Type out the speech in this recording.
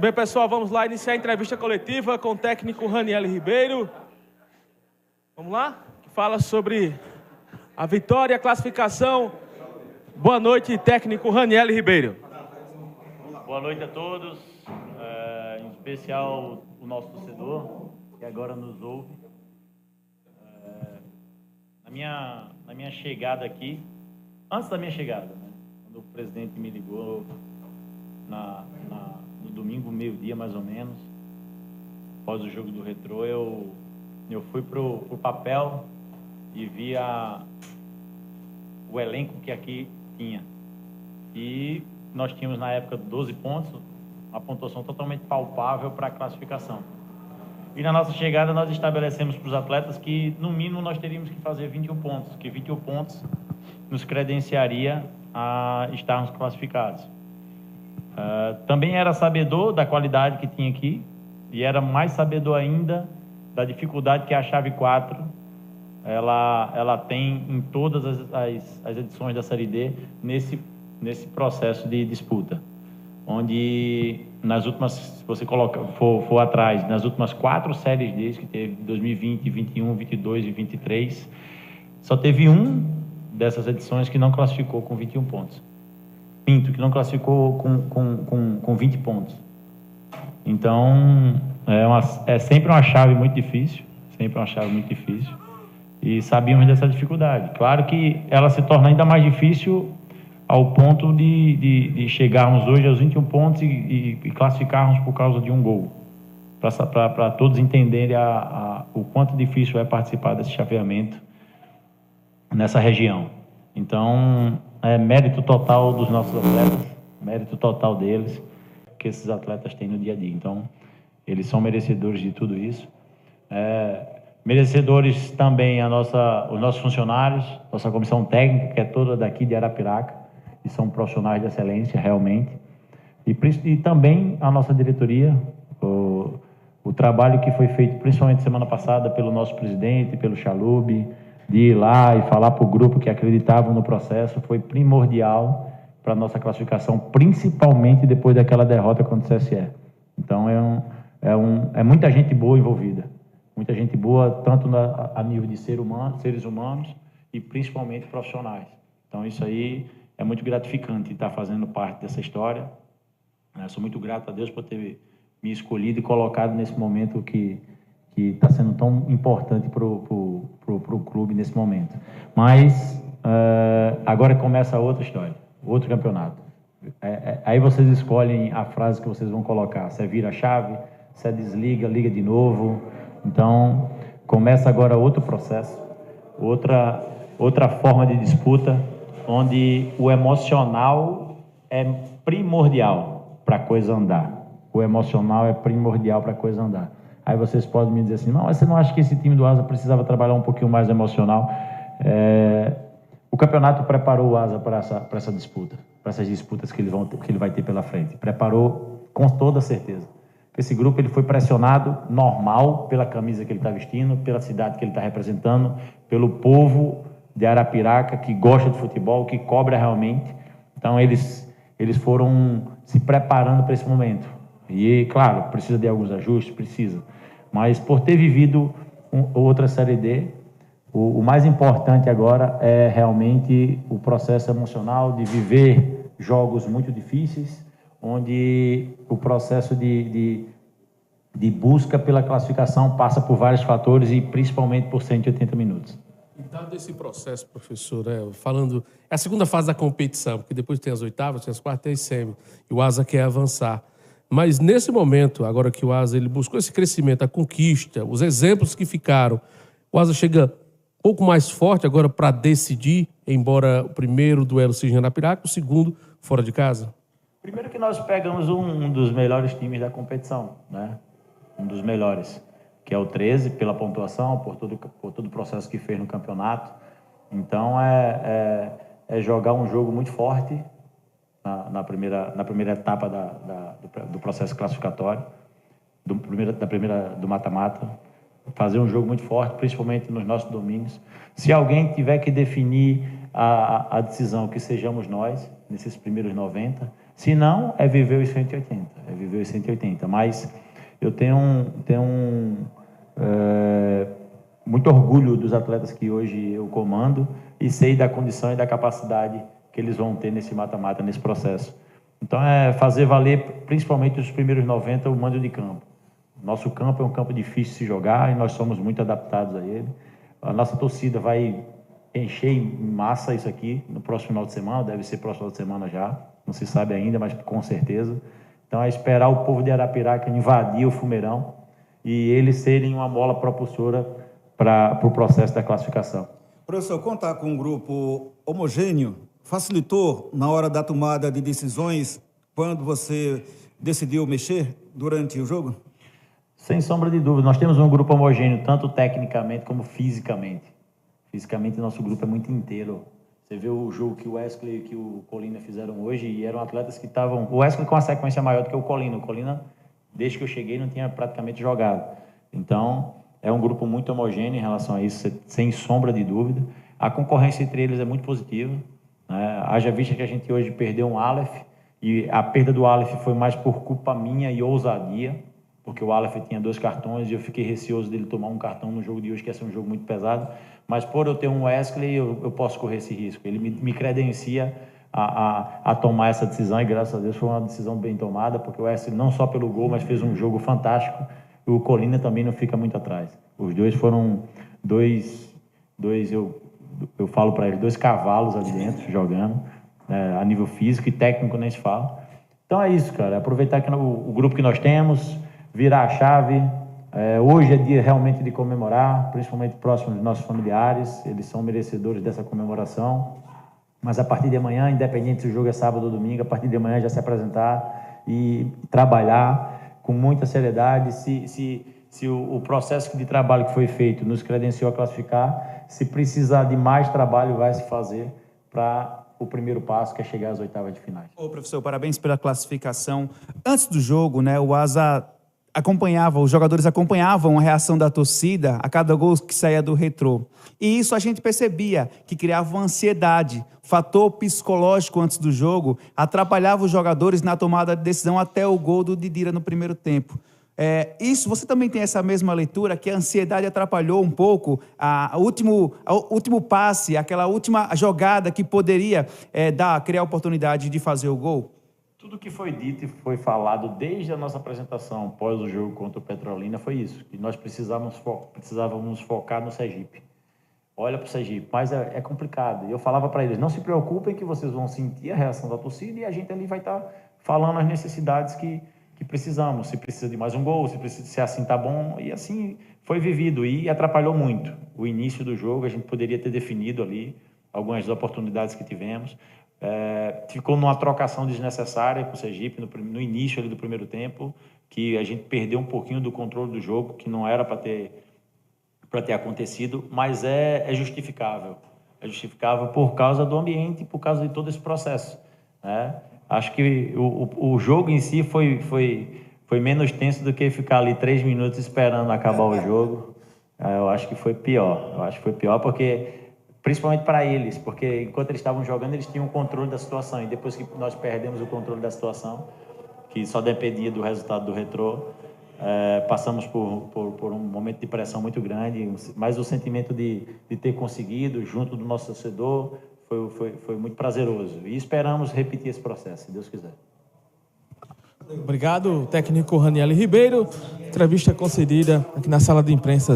bem, pessoal, vamos lá iniciar a entrevista coletiva com o técnico Raniel Ribeiro. Vamos lá? Que fala sobre a vitória e a classificação. Boa noite, técnico Raniel Ribeiro. Boa noite a todos, em especial o nosso torcedor, que agora nos ouve. Na minha chegada aqui, antes da minha chegada, né, quando o presidente me ligou no domingo, meio-dia mais ou menos, após o jogo do Retrô, eu fui pro papel e vi o elenco que aqui tinha. E nós tínhamos na época 12 pontos, uma pontuação totalmente palpável para a classificação. E na nossa chegada nós estabelecemos para os atletas que no mínimo nós teríamos que fazer 21 pontos, que 21 pontos nos credenciaria a estarmos classificados. Também era sabedor da qualidade que tinha aqui e era mais sabedor ainda da dificuldade que a chave 4 ela tem em todas as edições da Série D nesse processo de disputa, onde nas últimas, se você for atrás, nas últimas 4 séries D que teve, 2020, 21, 22 e 23, só teve um dessas edições que não classificou com 21 pontos. Pinto, que não classificou com 20 pontos. Então, é sempre uma chave muito difícil, e sabíamos dessa dificuldade. Claro que ela se torna ainda mais difícil ao ponto de chegarmos hoje aos 21 pontos e classificarmos por causa de um gol, para todos entenderem o quanto difícil é participar desse chaveamento nessa região. Então, é mérito total dos nossos atletas, mérito total deles, que esses atletas têm no dia a dia. Então, eles são merecedores de tudo isso. Merecedores também os nossos funcionários, nossa comissão técnica, que é toda daqui de Arapiraca, e são profissionais de excelência, realmente. E também a nossa diretoria, o trabalho que foi feito, principalmente semana passada, pelo nosso presidente, pelo Chalub, de ir lá e falar para o grupo que acreditavam no processo, foi primordial para a nossa classificação, principalmente depois daquela derrota contra o CSE. Então, é muita gente boa envolvida. Muita gente boa, tanto a nível de seres humanos e principalmente profissionais. Então, isso aí é muito gratificante estar fazendo parte dessa história. Eu sou muito grato a Deus por ter me escolhido e colocado nesse momento que está sendo tão importante para o clube nesse momento. Mas agora começa outra história, outro campeonato. Aí vocês escolhem a frase que vocês vão colocar. Se é vira a chave, se é desliga, liga de novo. Então, começa agora outro processo, outra forma de disputa, onde o emocional é primordial para a coisa andar. O emocional é primordial para a coisa andar. Aí vocês podem me dizer assim, mas você não acha que esse time do Asa precisava trabalhar um pouquinho mais emocional? O campeonato preparou o Asa para essa disputa, para essas disputas que ele vai ter pela frente. Preparou com toda certeza. Esse grupo ele foi pressionado normal pela camisa que ele está vestindo, pela cidade que ele está representando, pelo povo de Arapiraca que gosta de futebol, que cobra realmente. Então eles foram se preparando para esse momento. E, claro, precisa de alguns ajustes, precisa. Mas por ter vivido outra Série D, o mais importante agora é realmente o processo emocional de viver jogos muito difíceis, onde o processo de busca pela classificação passa por vários fatores e principalmente por 180 minutos. E dado esse processo, professor, falando... É a segunda fase da competição, porque depois tem as oitavas, tem as quartas, tem as semi, e o Asa quer avançar. Mas nesse momento, agora que o Asa ele buscou esse crescimento, a conquista, os exemplos que ficaram, o Asa chega um pouco mais forte agora para decidir, embora o primeiro duelo seja em Arapiraca, o segundo fora de casa? Primeiro que nós pegamos um dos melhores times da competição, né? Um dos melhores, que é o 13, pela pontuação, por todo o processo que fez no campeonato. Então, é jogar um jogo muito forte na primeira etapa do processo classificatório, do mata-mata. Fazer um jogo muito forte, principalmente nos nossos domingos. Se alguém tiver que definir a decisão, que sejamos nós, nesses primeiros 90, Se não, é viver os 180. É viver os 180. Mas eu tenho muito orgulho dos atletas que hoje eu comando e sei da condição e da capacidade que eles vão ter nesse mata-mata, nesse processo. Então, é fazer valer, principalmente os primeiros 90, o mando de campo. Nosso campo é um campo difícil de se jogar e nós somos muito adaptados a ele. A nossa torcida vai encher em massa isso aqui no próximo final de semana, deve ser próximo final de semana já, não se sabe ainda, mas com certeza. Então, é esperar o povo de Arapiraca invadir o Fumeirão e eles serem uma mola propulsora para o processo da classificação. Professor, contar com um grupo homogêneo facilitou na hora da tomada de decisões quando você decidiu mexer durante o jogo? Sem sombra de dúvida. Nós temos um grupo homogêneo, tanto tecnicamente como fisicamente. Fisicamente, nosso grupo é muito inteiro. Você vê o jogo que o Wesley e que o Colina fizeram hoje e eram atletas que estavam... O Wesley com uma sequência maior do que o Colina. O Colina, desde que eu cheguei, não tinha praticamente jogado. Então, é um grupo muito homogêneo em relação a isso, sem sombra de dúvida. A concorrência entre eles é muito positiva. Haja vista que a gente hoje perdeu um Aleph, e a perda do Aleph foi mais por culpa minha e ousadia, porque o Aleph tinha 2 cartões e eu fiquei receoso dele tomar um cartão no jogo de hoje, que ia ser um jogo muito pesado. Mas por eu ter um Wesley, eu posso correr esse risco. Ele me credencia a tomar essa decisão e, graças a Deus, foi uma decisão bem tomada, porque o Wesley não só pelo gol, mas fez um jogo fantástico. E o Colina também não fica muito atrás. Os dois foram eu falo para eles, 2 cavalos ali dentro, jogando, a nível físico e técnico nem se fala. Então é isso, cara, aproveitar que o grupo que nós temos, virar a chave. Hoje é dia realmente de comemorar, principalmente próximo dos nossos familiares, eles são merecedores dessa comemoração, mas a partir de amanhã, independente se o jogo é sábado ou domingo, a partir de amanhã já se apresentar e trabalhar com muita seriedade. Se o processo de trabalho que foi feito nos credenciou a classificar, se precisar de mais trabalho, vai se fazer para o primeiro passo, que é chegar às oitavas de finais. Ô, professor, parabéns pela classificação. Antes do jogo, né, o Asa os jogadores acompanhavam a reação da torcida a cada gol que saía do Retrô. E isso a gente percebia, que criava uma ansiedade, fator psicológico antes do jogo, atrapalhava os jogadores na tomada de decisão até o gol do Didira no primeiro tempo. Isso, você também tem essa mesma leitura, que a ansiedade atrapalhou um pouco o último passe, aquela última jogada que poderia criar a oportunidade de fazer o gol? Tudo que foi dito e foi falado desde a nossa apresentação após o jogo contra o Petrolina foi isso, que nós precisávamos focar no Sergipe. Olha para o Sergipe, mas é complicado. E eu falava para eles, não se preocupem que vocês vão sentir a reação da torcida e a gente ali vai estar falando as necessidades que precisamos, se precisa de mais um gol, se assim tá bom, e assim foi vivido e atrapalhou muito. O início do jogo, a gente poderia ter definido ali algumas oportunidades que tivemos, ficou numa trocação desnecessária com o Sergipe no início ali do primeiro tempo, que a gente perdeu um pouquinho do controle do jogo, que não era para ter acontecido, mas é justificável. É justificável por causa do ambiente, por causa de todo esse processo, né? Acho que o jogo em si foi menos tenso do que ficar ali 3 minutos esperando acabar o jogo. Eu acho que foi pior. Eu acho que foi pior principalmente para eles, porque enquanto eles estavam jogando, eles tinham o controle da situação. E depois que nós perdemos o controle da situação, que só dependia do resultado do Retrô, passamos por um momento de pressão muito grande, mas o sentimento de ter conseguido, junto do nosso torcedor, foi muito prazeroso. E esperamos repetir esse processo, se Deus quiser. Obrigado, técnico Raniel Ribeiro. Entrevista concedida aqui na sala de imprensa